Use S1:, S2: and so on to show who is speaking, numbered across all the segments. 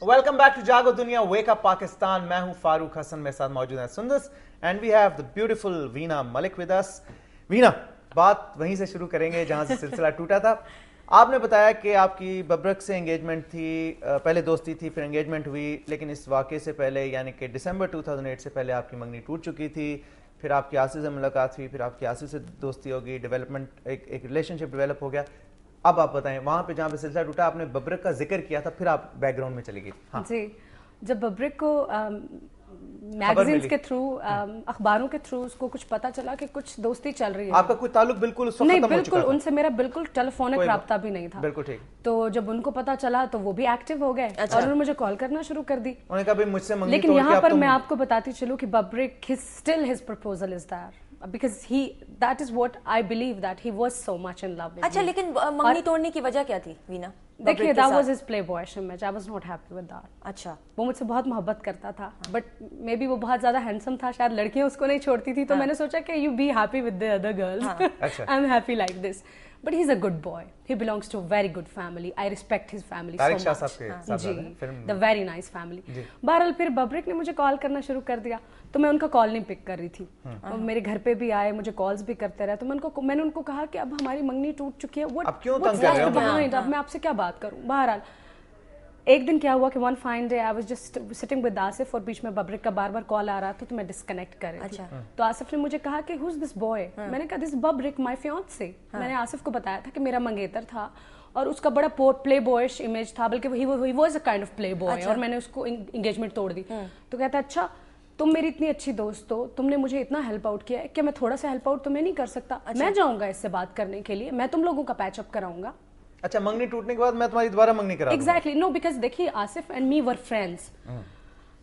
S1: Welcome back to Jago Dunia, Wake Up Pakistan. मैं हूँ फारूक हसन, मेरे साथ मौजूद है Sundas and we have the beautiful Veena Malik with us. Veena, बात वहीं से शुरू करेंगे जहाँ से सिलसिला टूटा था. आपने बताया कि आपकी बबरक से एंगेजमेंट थी, पहले दोस्ती थी, फिर एंगेजमेंट हुई, लेकिन इस वाक़े से पहले यानी कि दिसंबर 2008 से पहले आपकी मंगनी टूट चुकी थी. फिर आपकी आसिफ से मुलाकात हुई, फिर आपकी आसिफ से दोस्ती होगी, डेवलपमेंट एक रिलेशनशिप डेवलप हो गया. अब आप बताएं, वहाँ पे जहाँ पे सिलसिला टूटा, आपने बबरक का जिक्र किया था, फिर आप बैकग्राउंड में चली गई. हाँ.
S2: जी, जब बबरक को मैगजीन्स के थ्रू, अखबारों के थ्रू उसको कुछ पता चला कि कुछ दोस्ती चल रही है.
S1: आपका कोई ताल्लुक बिल्कुल उस वक्त
S2: नहीं,
S1: खत्म हो
S2: बिल्कुल
S1: चुका था?
S2: उनसे मेरा बिल्कुल टेलीफोनिक राब्ता भी नहीं था.
S1: बिल्कुल ठीक.
S2: तो जब उनको पता चला तो वो भी एक्टिव हो गए और उन्होंने मुझे कॉल करना शुरू कर दी.
S1: उन्होंने कहा भाई मुझसे मंगनी
S2: लेकिन
S1: तोड़ के
S2: यहाँ
S1: आप
S2: पर
S1: तो
S2: मैं आपको बताती चलूँ कि Babrak still his proposal is there because that is what I believe, that he was so much in love with me.
S3: अच्छा, लेकिन मंगनी तोड़ने की वजह क्या थी वीना?
S2: देखिए, that was his playboyish image. I was not happy with that.
S3: अच्छा,
S2: वो मुझसे बहुत मोहब्बत करता था, बट मे बी वो बहुत ज्यादा हैंडसम था, शायद लड़कियां उसको नहीं छोड़ती थी, तो मैंने सोचा कि you be happy with the other girls. I'm happy like this. But he's a good boy. He belongs to a very good family. I respect his family so much. Ji, the very nice family. बहरहाल फिर बबरक ने मुझे call करना शुरू कर दिया, तो मैं उनका कॉल नहीं पिक कर रही थी. और मेरे घर पे भी आए, मुझे कॉल्स भी करते रहे, तो मैंने उनको कहा कि अब हमारी मंगनी टूट चुकी है,
S1: अब क्यों तंग कर रहे हो?
S2: अब मैं आपसे क्या बात करूं. बहरहाल एक दिन क्या हुआ कि one fine day I was just sitting with Asif और बीच में बबरक का बार बार कॉल आ रहा था, तो मैं डिस्कनेक्ट कर रही थी. तो आसिफ ने मुझे कहा कि हु इज दिस बॉय. मैंने कहा दिस बबरक माय फियांसे. मैंने आसिफ को बताया था कि मेरा मंगेतर था और उसका बड़ा प्ले बॉयश इमेज था, बल्कि he was a kind of play boy, और मैंने उसको एंगेजमेंट तोड़ दी. तो कहता अच्छा, तुम मेरी इतनी अच्छी दोस्त हो, तुमने मुझे इतना हेल्प आउट किया है कि मैं थोड़ा सा हेल्प आउट तुम्हें नहीं कर सकता. मैं जाऊंगा इससे बात करने के लिए, मैं तुम लोगों का पैचअप कराऊंगा.
S1: अच्छा, मंगनी टूटने के बाद मैं तुम्हारी दोबारा मंगनी करा दूंगा.
S2: एग्जैक्टली, नो, बिकॉज देखिए Asif and me were friends.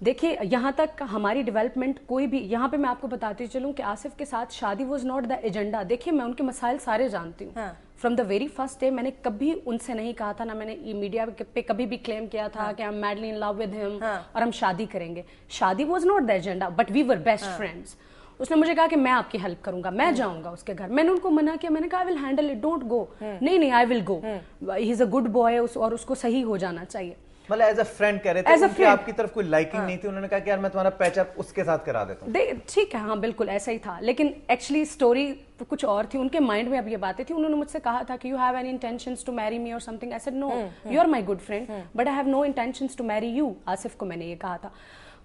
S2: देखिए यहाँ तक हमारी डेवलपमेंट कोई भी, यहाँ पे मैं आपको बताती चलूँ कि आसिफ के साथ शादी वाज नॉट द एजेंडा. देखिए मैं उनके मसाइल सारे जानती हूँ. From the very first day मैंने कभी उनसे नहीं कहा था, ना मैंने मीडिया पे कभी भी क्लेम किया था कि I am madly in love with him और हम शादी करेंगे. शादी was not the agenda, but we were best friends. उसने मुझे कहा कि मैं आपकी हेल्प करूंगा, मैं जाऊंगा उसके घर. मैंने उनको मना किया, मैंने कहा I will handle it, don't go. नहीं, I will go. He is a good boy और उसको सही हो जाना चाहिए.
S1: मतलब एज अ फ्रेंड कह रहे थे, उनकी आपकी तरफ कोई लाइकिंग नहीं थी. उन्होंने कहा कि यार मैं तुम्हारा पैचअप उसके साथ करा देता हूँ.
S2: ठीक है, हाँ बिल्कुल ऐसा ही था, लेकिन एक्चुअली स्टोरी कुछ और थी. उनके माइंड में अब ये बातें थी. उन्होंने मुझसे कहा था कि you have any intentions to marry me और something. I said no, you are my good friend but I have no intentions to marry you. Asif को मैंने ये कहा था.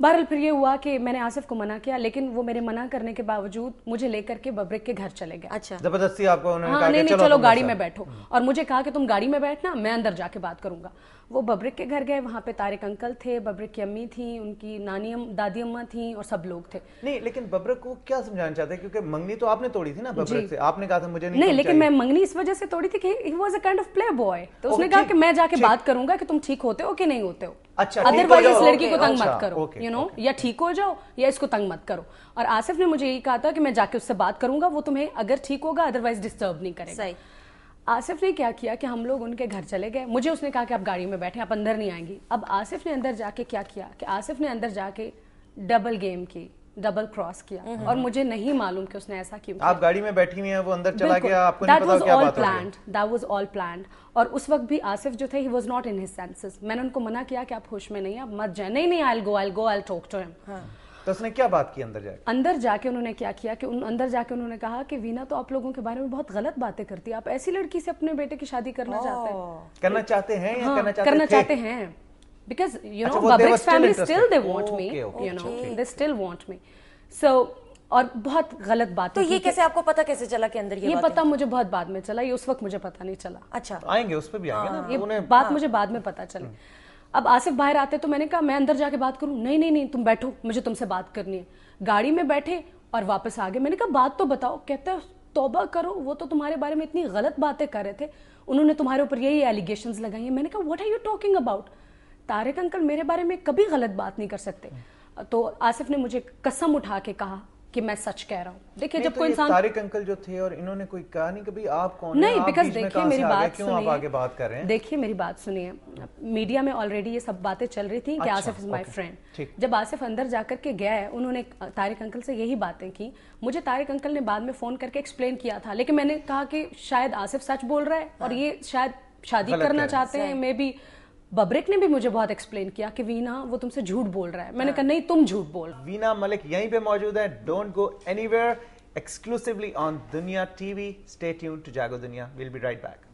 S2: बहरहाल फिर ये हुआ कि मैंने आसिफ को मना किया, लेकिन वो मेरे मना करने के बावजूद मुझे लेकर के बबरक के घर चले गए.
S3: अच्छा,
S1: जबरदस्ती आपको उन्होंने
S2: हाँ,
S1: कहा
S2: नहीं,
S1: कि
S2: चलो गाड़ी में बैठो, और मुझे कहा कि तुम गाड़ी में बैठना, मैं अंदर जाके बात करूंगा. वो बबरक के घर गए, वहाँ पे तारिक अंकल थे, बबरक की अम्मी थी, उनकी नानी दादी अम्मा थी और सब लोग थे.
S1: नहीं, लेकिन बबरक को क्या समझाना चाहते हैं, क्योंकि मंगनी तो आपने तोड़ी थी ना बबरक से. आपने कहा था मुझे
S2: नहीं, लेकिन मैं मंगनी इस वजह से तोड़ी थी कि he was a kind of play boy. तो उसने कहा कि मैं जाके बात करूंगा कि तुम ठीक होते हो कि नहीं होते हो.
S1: अच्छा,
S2: अदरवाइज इस लड़की को तंग मत करो, यू नो, या ठीक हो जाओ या इसको तंग मत करो. और आसिफ ने मुझे यही कहा था कि मैं जाके उससे बात करूंगा, वो तुम्हें अगर ठीक होगा अदरवाइज डिस्टर्ब नहीं करेगा.
S3: सही.
S2: आसिफ ने क्या किया कि हम लोग उनके घर चले गए. मुझे उसने कहा कि आप गाड़ी में बैठे, आप अंदर नहीं आएंगी. अब आसिफ ने अंदर जाके क्या किया कि आसिफ ने अंदर जाके डबल गेम की, डबल क्रॉस किया, और मुझे नहीं मालूम कि उसने ऐसा क्यों किया.
S1: आप गाड़ी में बैठी हुई हैं, वो अंदर चला गया, आपको नहीं पता क्या बात हो रही.
S2: That was all planned. और उस वक्त भी आसिफ जो थे, he was not in his senses. मैंने उनको मना किया कि आप होश में नहीं हैं, आप मत जाएं. नहीं, I'll go, I'll talk to him.
S1: तो उसने क्या बात की अंदर जाके?
S2: अंदर जाके उन्होंने क्या किया कि अंदर जाके उन्होंने कहा कि वीना तो आप लोगों के बारे में बहुत गलत बातें करती है, आप ऐसी लड़की से अपने बेटे की शादी करना चाहते हैं.
S1: करना चाहते हैं या
S2: करना चाहते हैं. Because you know, Babrik's family still they want me, you know, they still want me. So, और बहुत गलत बात.
S3: तो ये कैसे, आपको पता कैसे चला कि अंदर ये
S2: पता मुझे बहुत बाद में चला, ये उस वक्त मुझे पता नहीं चला.
S3: अच्छा,
S1: आएंगे उस पे भी आएंगे ना.
S2: ये बात मुझे बाद में पता चली. अब आसिफ बाहर आते तो मैंने कहा मैं अंदर जाके बात करूं. नहीं, तुम बैठो, मुझे तुमसे बात करनी है. गाड़ी में बैठे और वापस आ गए. मैंने कहा बात तो बताओ. कहता है तौबा करो, वो तो तुम्हारे बारे में इतनी गलत बातें कर रहे थे, उन्होंने तुम्हारे ऊपर यही एलिगेशंस लगाई हैं. मैंने कहा what are you talking about. Tariq uncle मेरे बारे में कभी गलत बात नहीं कर सकते. तो आसिफ ने मुझे कसम उठा के कहा कि मैं सच कह रहा हूँ. देखिए जब कोई इंसान,
S1: तारिक अंकल जो थे और इन्होंने कोई कहा नहीं कभी आप कौन हैं,
S2: नहीं, बिकॉज देखिए मेरी बात
S1: क्यों आप आगे बात कर रहे हैं.
S2: देखिए मेरी बात सुनिए, मीडिया में ऑलरेडी ये सब बातें चल रही थी कि आसिफ इज माय फ्रेंड. जब आसिफ अंदर जाकर के गया है, उन्होंने तारिक अंकल से यही बातें की. मुझे तारिक अंकल ने बाद में फोन करके एक्सप्लेन किया था, लेकिन मैंने कहा कि शायद आसिफ सच बोल रहा है और ये शायद शादी करना चाहते हैं, मे बी बब्रिक ने भी मुझे बहुत एक्सप्लेन किया कि वीना वो तुमसे झूठ बोल रहा है. मैंने कहा नहीं तुम झूठ बोल.
S1: वीना मलिक यहीं पे मौजूद है. Don't go anywhere. Exclusively on Dunya TV. Stay tuned to Jago Dunya. We'll be right back.